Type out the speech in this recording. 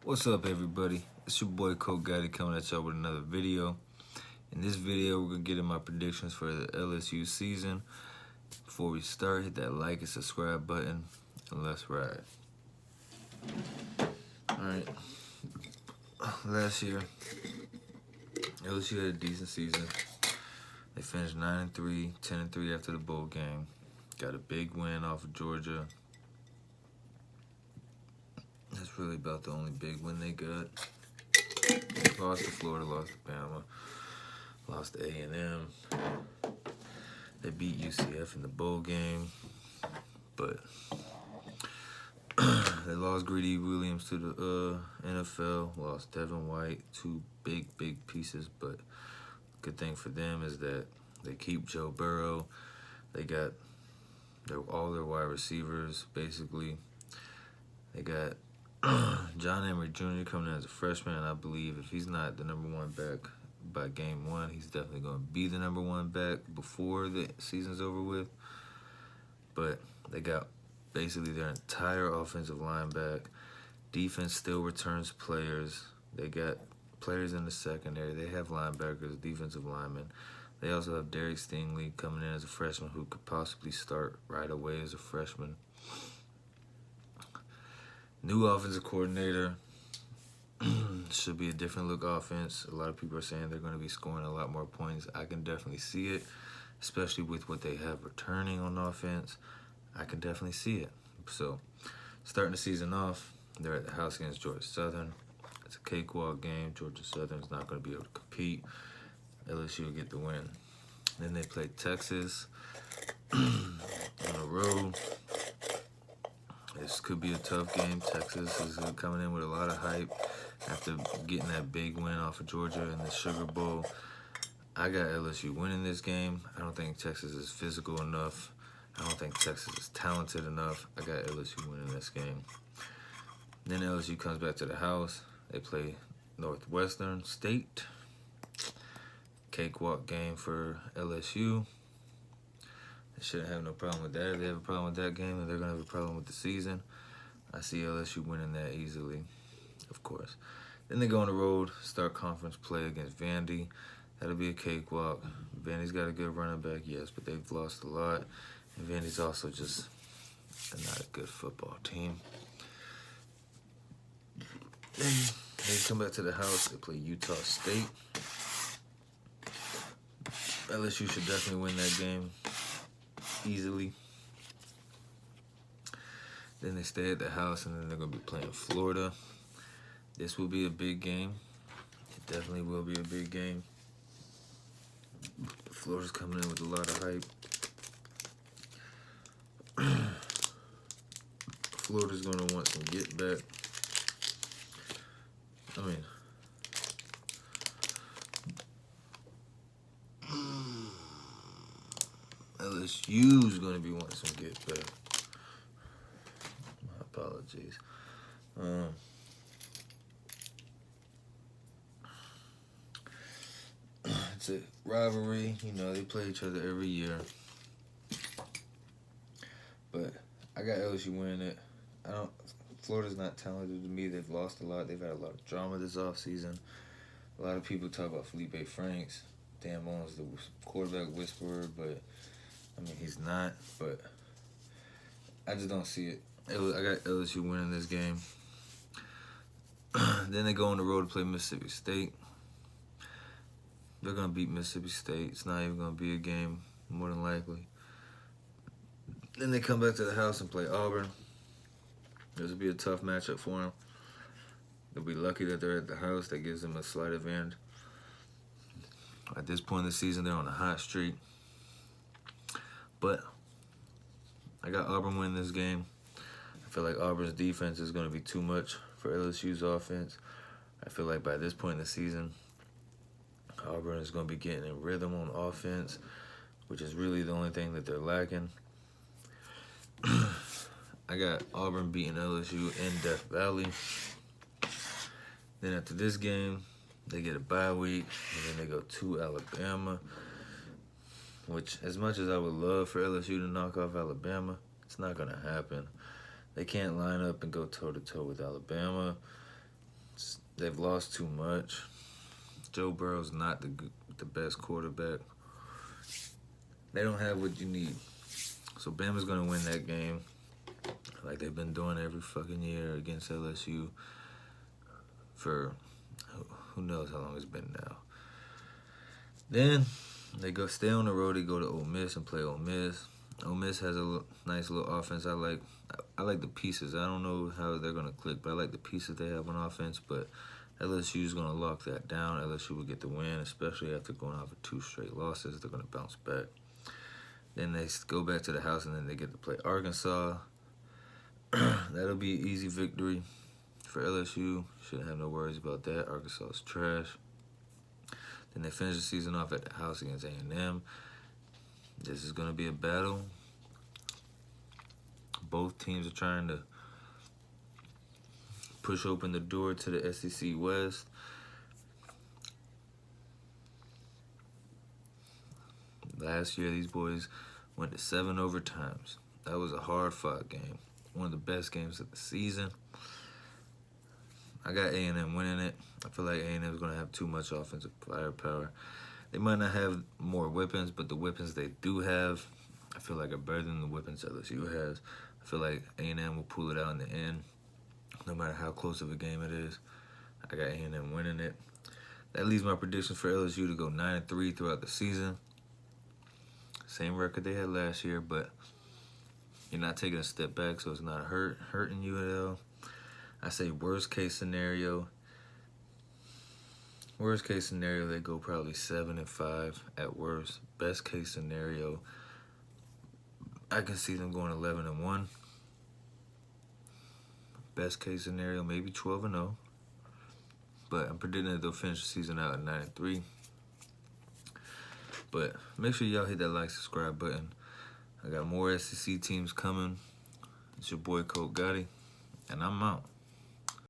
What's up, everybody? It's your boy Coke Gotti coming at y'all with another video. In this video, we're gonna get in my predictions for the LSU season. Before we start, hit that like and subscribe button, and let's ride. Alright, last year, LSU had a decent season. They finished 9-3, 10-3 after the bowl game. Got a big win off of Georgia. That's really about the only big win they got. Lost to Florida, lost to Bama, lost to A&M. They beat UCF in the bowl game, but they lost Greedy Williams to the NFL, lost Devin White, two big pieces, but good thing for them is that they keep Joe Burrow. They got all their wide receivers, basically. They got John Emery Jr. coming in as a freshman, and I believe if he's not the number one back by game one, he's definitely going to be the number one back before the season's over with. But they got basically their entire offensive line back. Defense still returns players. They got players in the secondary. They have linebackers, defensive linemen. They also have Derek Stingley coming in as a freshman who could possibly start right away as a freshman. New offensive coordinator. Should be a different look offense. A lot of people are saying they're going to be scoring a lot more points. I can definitely see it, especially with what they have returning on offense. I can definitely see it. So, starting the season off, they're at the house against Georgia Southern. It's a cakewalk game. Georgia Southern's not going to be able to compete. LSU will get the win. Then they play Texas on the road. This could be a tough game. Texas is coming in with a lot of hype after getting that big win off of Georgia in the Sugar Bowl. I got LSU winning this game. I don't think Texas is physical enough. I don't think Texas is talented enough. I got LSU winning this game. Then LSU comes back to the house. They play Northwestern State. Cakewalk game for LSU. They shouldn't have no problem with that. If they have a problem with that game, then they're going to have a problem with the season. I see LSU winning that easily, of course. Then they go on the road, start conference play against Vandy. That'll be a cakewalk. Vandy's got a good running back, yes, but they've lost a lot. And Vandy's also just not a good football team. Then they come back to the house. They play Utah State. LSU should definitely win that game easily. Then they stay at the house, and then they're going to be playing Florida. This will be a big game. It definitely will be a big game. Florida's coming in with a lot of hype. Florida's going to want some get back. LSU's going to be wanting some get back. My apologies. It's a rivalry. You know, they play each other every year. But I got LSU winning it. Florida's not talented to me. They've lost a lot. They've had a lot of drama this offseason. A lot of people talk about Felipe Franks. Dan Mullen's the quarterback whisperer, but he's not. But I just don't see it. I got LSU winning this game. Then they go on the road to play Mississippi State. They're going to beat Mississippi State. It's not even going to be a game, more than likely. Then they come back to the house and play Auburn. This will be a tough matchup for them. They'll be lucky that they're at the house. That gives them a slight advantage. At this point in the season, they're on a hot streak. But I got Auburn winning this game. I feel like Auburn's defense is going to be too much for LSU's offense. I feel like by this point in the season, Auburn is going to be getting in rhythm on offense, which is really the only thing that they're lacking. I got Auburn beating LSU in Death Valley. Then after this game, they get a bye week, and then they go to Alabama, which as much as I would love for LSU to knock off Alabama, it's not going to happen. They can't line up and go toe-to-toe with Alabama. They've lost too much. Joe Burrow's not the best quarterback. They don't have what you need. So Bama's going to win that game like they've been doing every fucking year against LSU for who knows how long it's been now. Then they go stay on the road. They go to Ole Miss and play Ole Miss. Ole Miss has a nice little offense. I like the pieces. I don't know how they're going to click, but I like the pieces they have on offense. But LSU is going to lock that down. LSU will get the win, especially after going off of 2 straight losses. They're going to bounce back. Then they go back to the house, and then they get to play Arkansas. That'll be an easy victory for LSU. Shouldn't have no worries about that. Arkansas is trash. Then they finish the season off at the house against A&M. This is going to be a battle. Both teams are trying to push open the door to the SEC West. Last year, these boys went to 7 overtimes. That was a hard-fought game. One of the best games of the season. I got A&M winning it. I feel like A&M is going to have too much offensive firepower. They might not have more weapons, but the weapons they do have, I feel like are better than the weapons LSU has. I feel like A&M will pull it out in the end, no matter how close of a game it is. I got A&M winning it. That leaves my predictions for LSU to go 9-3 throughout the season. Same record they had last year, but you're not taking a step back, so it's not hurting you at all. I say worst case scenario. Worst case scenario, they go probably 7-5 at worst. Best case scenario, I can see them going 11-1. Best case scenario, maybe 12-0. But I'm predicting that they'll finish the season out at 9-3. But make sure y'all hit that like, subscribe button. I got more SEC teams coming. It's your boy Colt Gotti, and I'm out.